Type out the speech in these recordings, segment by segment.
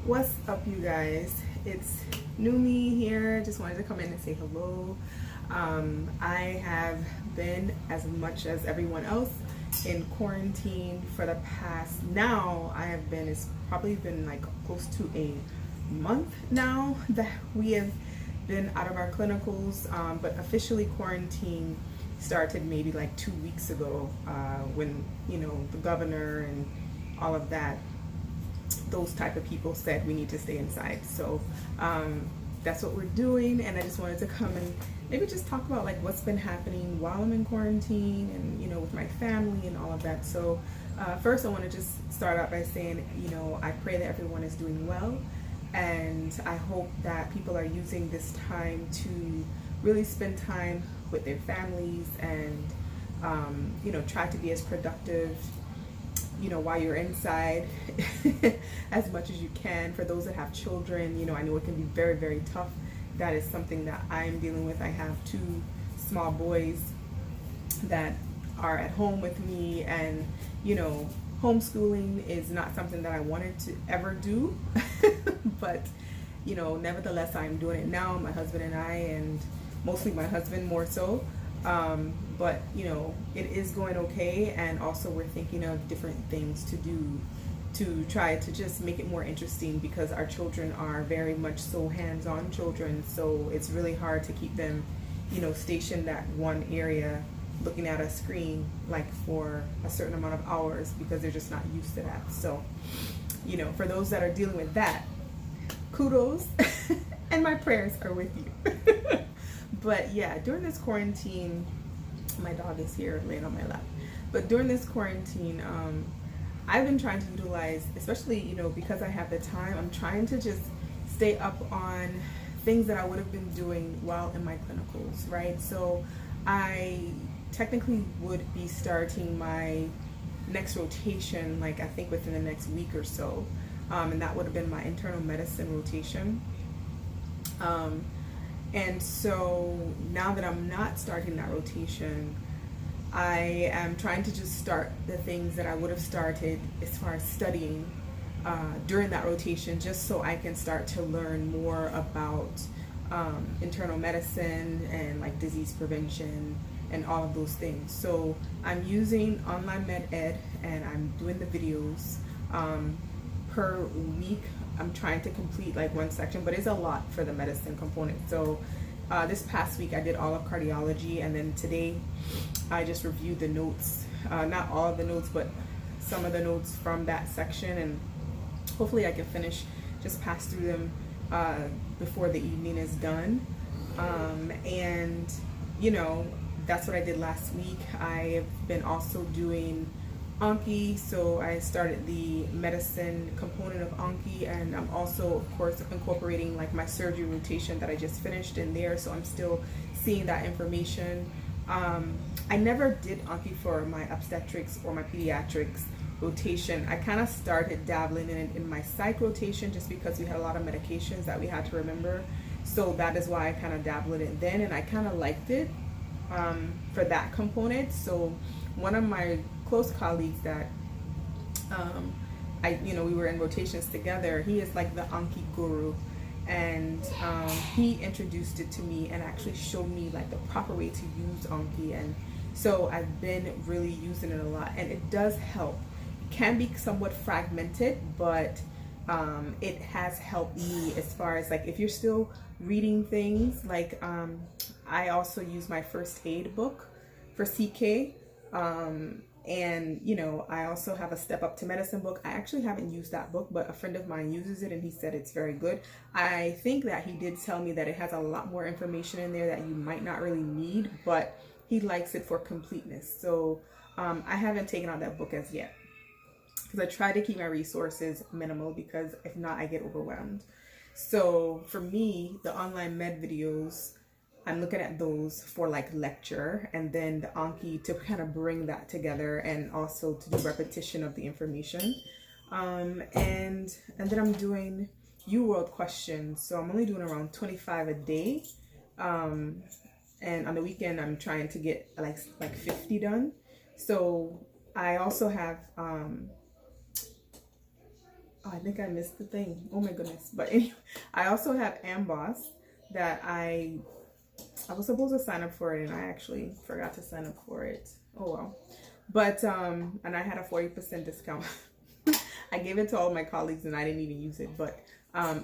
What's up, you guys? It's Numi here. Just wanted to come in and say hello. I have been, as much as everyone else, in quarantine for the past. Now I have been. It's probably been like close to a month now that we have been out of our clinicals. But officially, quarantine started maybe like 2 weeks ago, when the governor and all of that, those type of people said we need to stay inside. So that's what we're doing, and I just wanted to come and maybe just talk about like what's been happening while I'm in quarantine, and with my family and all of that. So first, I want to just start out by saying, I pray that everyone is doing well, and I hope that people are using this time to really spend time with their families and try to be as productive while you're inside as much as you can. For those that have children, I know it can be very, very tough. That is something that I'm dealing with. I have two small boys that are at home with me, and homeschooling is not something that I wanted to ever do. But nevertheless, I'm doing it now. My husband and I, and mostly my husband more so. But it is going okay, and also we're thinking of different things to do to try to just make it more interesting, because our children are very much so hands-on children. So it's really hard to keep them stationed at one area looking at a screen like for a certain amount of hours, because they're just not used to that. So for those that are dealing with that, kudos and my prayers are with you. But yeah, during this quarantine, my dog is here laying on my lap. But during this quarantine, I've been trying to utilize, especially because I have the time, I'm trying to just stay up on things that I would have been doing while in my clinicals, right? So I technically would be starting my next rotation, like I think within the next week or so, and that would have been my internal medicine rotation. And so now that I'm not starting that rotation, I am trying to just start the things that I would have started as far as studying during that rotation, just so I can start to learn more about internal medicine and like disease prevention and all of those things. So I'm using Online Med Ed, and I'm doing the videos per week. I'm trying to complete like one section, but it's a lot for the medicine component. So this past week I did all of cardiology, and then today I just reviewed the notes, not all of the notes, but some of the notes from that section, and hopefully I can finish, just pass through them before the evening is done. And that's what I did last week. I've been also doing Anki, so I started the medicine component of Anki, and I'm also, of course, incorporating like my surgery rotation that I just finished in there, so I'm still seeing that information. I never did Anki for my obstetrics or my pediatrics rotation. I kind of started dabbling in it in my psych rotation, just because we had a lot of medications that we had to remember, so that is why I kind of dabbled in it then, and I kind of liked it for that component. So one of my close colleagues that we were in rotations together, he is like the Anki guru, and he introduced it to me and actually showed me like the proper way to use Anki, and so I've been really using it a lot, and it does help. It can be somewhat fragmented, but it has helped me as far as like if you're still reading things like I also use my first aid book for CK, and I also have a Step Up to Medicine book. I actually haven't used that book, but a friend of mine uses it and he said it's very good. I think that he did tell me that it has a lot more information in there that you might not really need, but he likes it for completeness. So I haven't taken out that book as yet, because I try to keep my resources minimal, because if not I get overwhelmed. So for me, the Online Med videos, I'm looking at those for like lecture, and then the Anki to kind of bring that together, and also to do repetition of the information. And then I'm doing UWorld questions, so I'm only doing around 25 a day. And on the weekend I'm trying to get like 50 done. So I also have I think I missed the thing. Oh my goodness. But anyway, I also have Amboss that I was supposed to sign up for it, and I actually forgot to sign up for it. Oh well. But and I had a 40% discount. I gave it to all my colleagues and I didn't even use it. But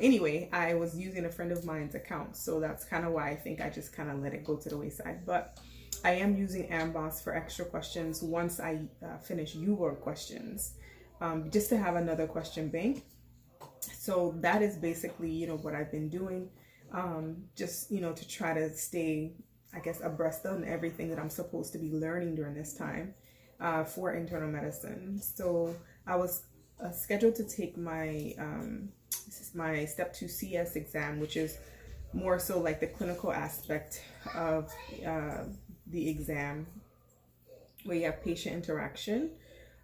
anyway, I was using a friend of mine's account, so that's kind of why I think I just kind of let it go to the wayside. But I am using Amboss for extra questions once I finish UWorld questions, just to have another question bank. So that is basically, you know, what I've been doing, just, you know, to try to stay, I guess, abreast on everything that I'm supposed to be learning during this time for internal medicine. So I was scheduled to take my this is my step 2 CS exam, which is more so like the clinical aspect of the exam, where you have patient interaction.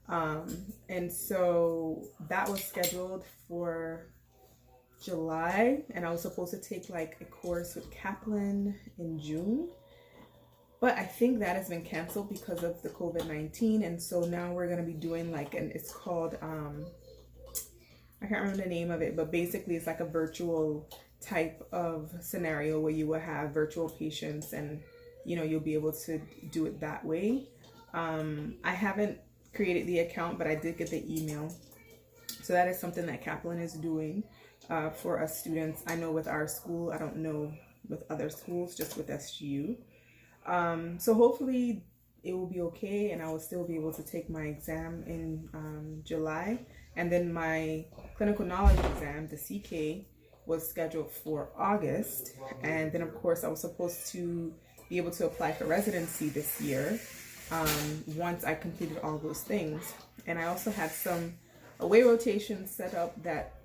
And so that was scheduled for July, and I was supposed to take like a course with Kaplan in June, but I think that has been canceled because of the COVID-19. And so now we're going to be doing like, and it's called I can't remember the name of it, but basically it's like a virtual type of scenario where you will have virtual patients, and you know, you'll be able to do it that way. I haven't created the account, but I did get the email. So that is something that Kaplan is doing for us students. I know with our school, I don't know with other schools, just with SGU. So hopefully it will be okay, and I will still be able to take my exam in July. And then my clinical knowledge exam, the CK, was scheduled for August. And then of course I was supposed to be able to apply for residency this year once I completed all those things. And I also had some away rotations set up that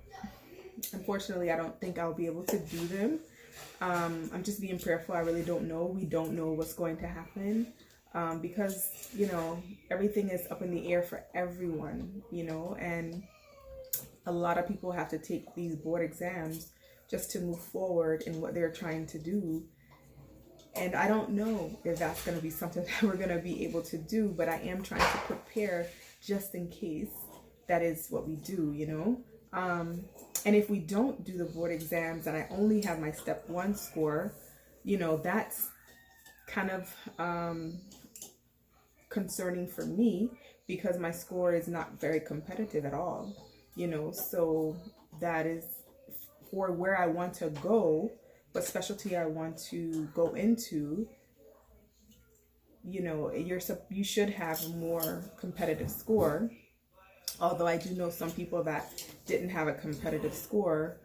unfortunately I don't think I'll be able to do them. I'm just being prayerful. I really don't know. We don't know what's going to happen because, you know, everything is up in the air for everyone, you know, and a lot of people have to take these board exams just to move forward in what they're trying to do. And I don't know if that's going to be something that we're going to be able to do, but I am trying to prepare just in case that is what we do, you know. And if we don't do the board exams and I only have my step 1 score, you know, that's kind of concerning for me because my score is not very competitive at all, you know. So that is for where I want to go, what specialty I want to go into, you know, you should have a more competitive score. Although I do know some people that didn't have a competitive score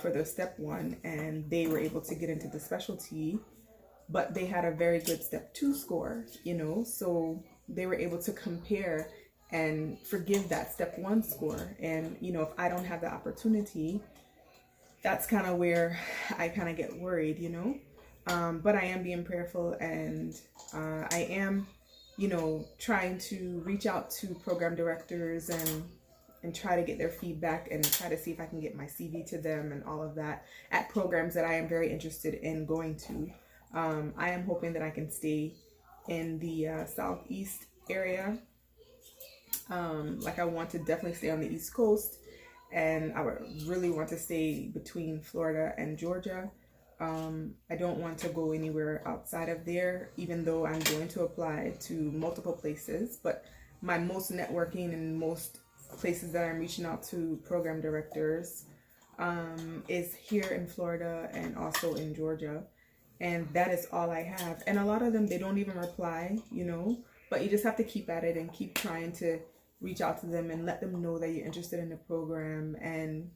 for their step 1 and they were able to get into the specialty, but they had a very good step 2 score, you know, so they were able to compare and forgive that step 1 score. And, you know, if I don't have the opportunity, that's kind of where I kind of get worried, you know. But I am being prayerful, and I am, you know, trying to reach out to program directors and try to get their feedback and try to see if I can get my CV to them and all of that at programs that I am very interested in going to. I am hoping that I can stay in the Southeast area. Like I want to definitely stay on the East Coast, and I would really want to stay between Florida and Georgia. I don't want to go anywhere outside of there, even though I'm going to apply to multiple places. But my most networking and most places that I'm reaching out to program directors is here in Florida and also in Georgia. And that is all I have. And a lot of them, they don't even reply, you know, but you just have to keep at it and keep trying to reach out to them and let them know that you're interested in the program, and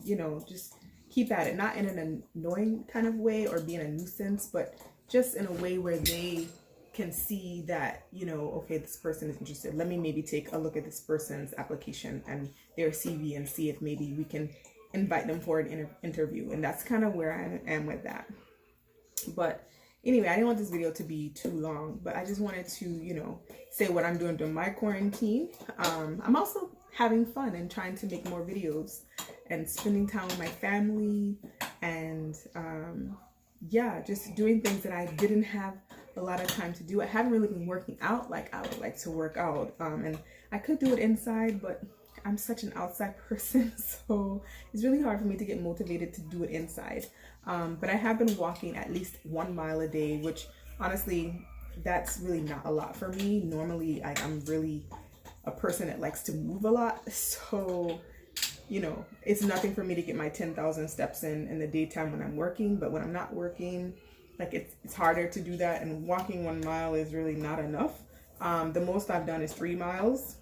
you know, just keep at it, not in an annoying kind of way or being a nuisance, but just in a way where they can see that, you know, okay, this person is interested. Let me maybe take a look at this person's application and their CV and see if maybe we can invite them for an interview. And that's kind of where I am with that. But anyway, I didn't want this video to be too long, but I just wanted to, you know, say what I'm doing during my quarantine. I'm also having fun and trying to make more videos and spending time with my family, and yeah, just doing things that I didn't have a lot of time to do. I haven't really been working out like I would like to work out, and I could do it inside, but I'm such an outside person, so it's really hard for me to get motivated to do it inside. But I have been walking at least 1 mile a day, which honestly, that's really not a lot for me. Normally, I'm really a person that likes to move a lot, so you know, it's nothing for me to get my 10,000 steps in the daytime when I'm working, but when I'm not working, like it's harder to do that, and walking 1 mile is really not enough. The most I've done is 3 miles.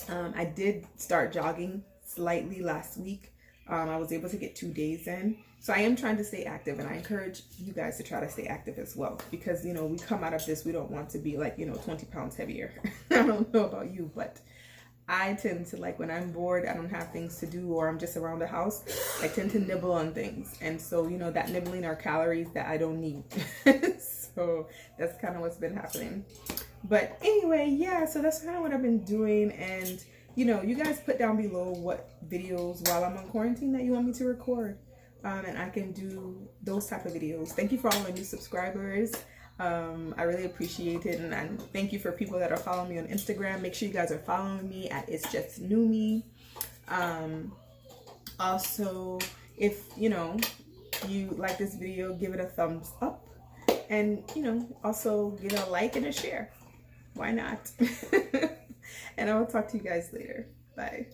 I did start jogging slightly last week. I was able to get 2 days in. So I am trying to stay active, and I encourage you guys to try to stay active as well, because, you know, we come out of this, we don't want to be like, you know, 20 pounds heavier. I don't know about you, but I tend to, like, when I'm bored, I don't have things to do, or I'm just around the house, I tend to nibble on things. And so, you know, that nibbling are calories that I don't need. So that's kind of what's been happening. But anyway, yeah, so that's kind of what I've been doing. And, you know, you guys put down below what videos while I'm on quarantine that you want me to record. And I can do those type of videos. Thank you for all my new subscribers. I really appreciate it, and thank you for people that are following me on Instagram. Make sure you guys are following me at It's Just Numi. Also, if you know you like this video, give it a thumbs up, and you know, also give it a like and a share. Why not? And I will talk to you guys later. Bye.